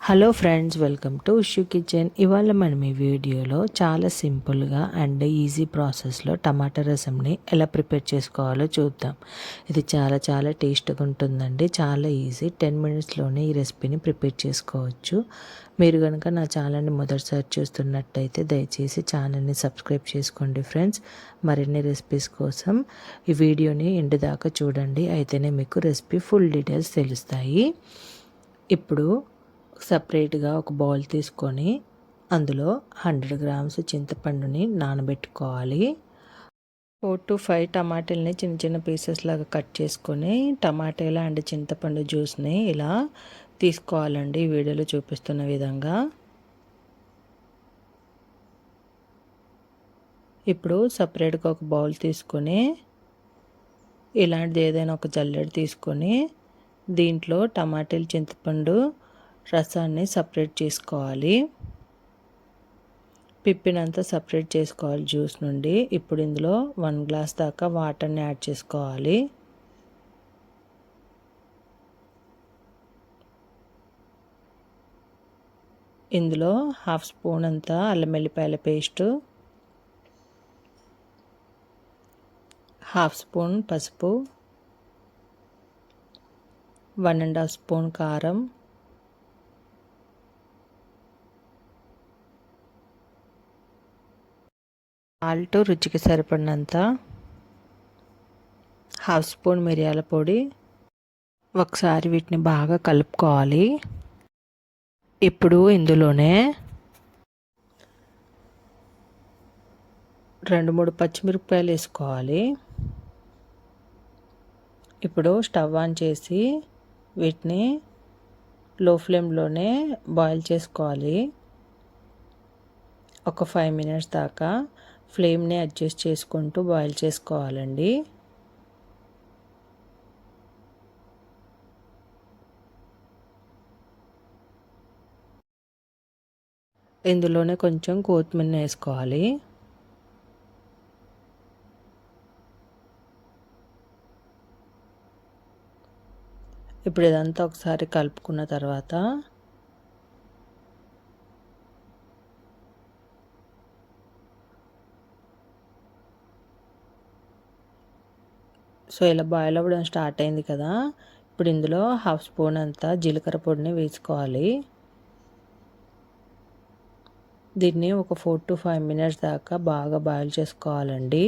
Hello friends, welcome to wushu kitchen. ఇవాళ మనం ఈ వీడియోలో చాలా సింపుల్గా అండ్ ఈజీ ప్రాసెస్లో టమాటా రసంని ఎలా ప్రిపేర్ చేసుకోవాలో చూద్దాం. ఇది చాలా చాలా టేస్ట్గా ఉంటుందండి. చాలా ఈజీ, 10 మినిట్స్లోనే ఈ రెసిపీని ప్రిపేర్ చేసుకోవచ్చు. మీరు కనుక నా ఛానల్ని మొదటిసారి చూస్తున్నట్టయితే దయచేసి ఛానల్ని సబ్స్క్రైబ్ చేసుకోండి ఫ్రెండ్స్. మరిన్ని రెసిపీస్ కోసం ఈ వీడియోని ఎండ్ దాకా చూడండి, అయితేనే మీకు రెసిపీ ఫుల్ డీటెయిల్స్ తెలుస్తాయి. ఇప్పుడు సపరేట్గా ఒక బౌల్ తీసుకొని అందులో 100 గ్రామ్స్ చింతపండుని నానబెట్టుకోవాలి. 4 to 5 టమాటాలని చిన్న చిన్న పీసెస్ లాగా కట్ చేసుకొని టమాటాలు అండ్ చింతపండు జ్యూస్ని ఇలా తీసుకోవాలండి, వీడియోలో చూపిస్తున్న విధంగా. ఇప్పుడు సపరేట్గా ఒక బౌల్ తీసుకొని ఇలాంటిది ఏదైనా ఒక జల్లెడ తీసుకొని దీంట్లో టమాటాలు చింతపండు రసాన్ని సపరేట్ చేసుకోవాలి. పిప్పినంతా సపరేట్ చేసుకోవాలి జ్యూస్ నుండి. ఇప్పుడు ఇందులో 1 గ్లాస్ దాకా వాటర్ని యాడ్ చేసుకోవాలి. ఇందులో 1/2 స్పూన్ అంతా అల్లం వెల్లిపాయల పేస్టు, 1/2 స్పూన్ పసుపు, 1.5 స్పూన్ కారం, సాల్ట్ రుచికి సరిపడినంత, 1/2 స్పూన్ మిరియాల పొడి. ఒకసారి వీటిని బాగా కలుపుకోవాలి. ఇప్పుడు ఇందులోనే 2-3 పచ్చిమిరపకాయలు వేసుకోవాలి. ఇప్పుడు స్టవ్ ఆన్ చేసి వీటిని లో ఫ్లేమ్లోనే బాయిల్ చేసుకోవాలి. ఒక 5 మినిట్స్ దాకా ఫ్లేమ్ని అడ్జస్ట్ చేసుకుంటూ బాయిల్ చేసుకోవాలండి. ఇందులోనే కొంచెం కొత్తిమీర వేసుకోవాలి. ఇప్పుడు ఇదంతా ఒకసారి కలుపుకున్న తర్వాత ఇలా బాయిల్ అవ్వడం స్టార్ట్ అయింది కదా. ఇప్పుడు ఇందులో 1/2 స్పూన్ అంతా జీలకర్ర పొడిని వేసుకోవాలి. దీన్ని ఒక 4 to 5 మినిట్స్ దాకా బాగా బాయిల్ చేసుకోవాలండి.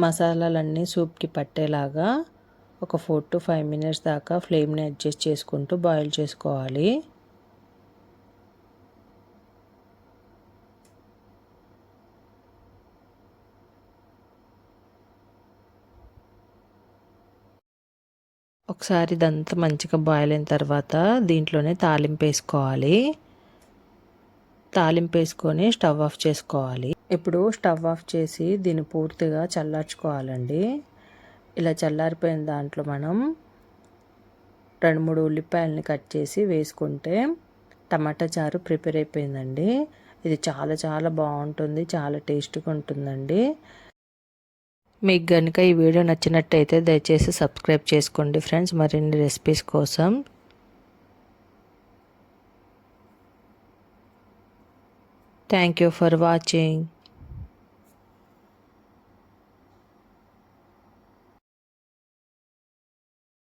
మసాలాలన్నీ సూప్కి పట్టేలాగా ఒక 4 to 5 మినిట్స్ దాకా ఫ్లేమ్ని అడ్జస్ట్ చేసుకుంటూ బాయిల్ చేసుకోవాలి. ఒకసారి ఇదంతా మంచిగా బాయిల్ అయిన తర్వాత దీంట్లోనే తాలింపు వేసుకోవాలి. తాలింపు వేసుకొని స్టవ్ ఆఫ్ చేసుకోవాలి. ఇప్పుడు స్టవ్ ఆఫ్ చేసి దీన్ని పూర్తిగా చల్లార్చుకోవాలండి. ఇలా చల్లారిపోయిన దాంట్లో మనం 2-3 ఉల్లిపాయలని కట్ చేసి వేసుకుంటే టమాటా చారు ప్రిపేర్ అయిపోయిందండి. ఇది చాలా చాలా బాగుంటుంది, చాలా టేస్ట్గా ఉంటుందండి. మీకు కనుక ఈ వీడియో నచ్చినట్టయితే దయచేసి సబ్స్క్రైబ్ చేసుకోండి ఫ్రెండ్స్, మరిన్ని రెసిపీస్ కోసం. Thank you for watching.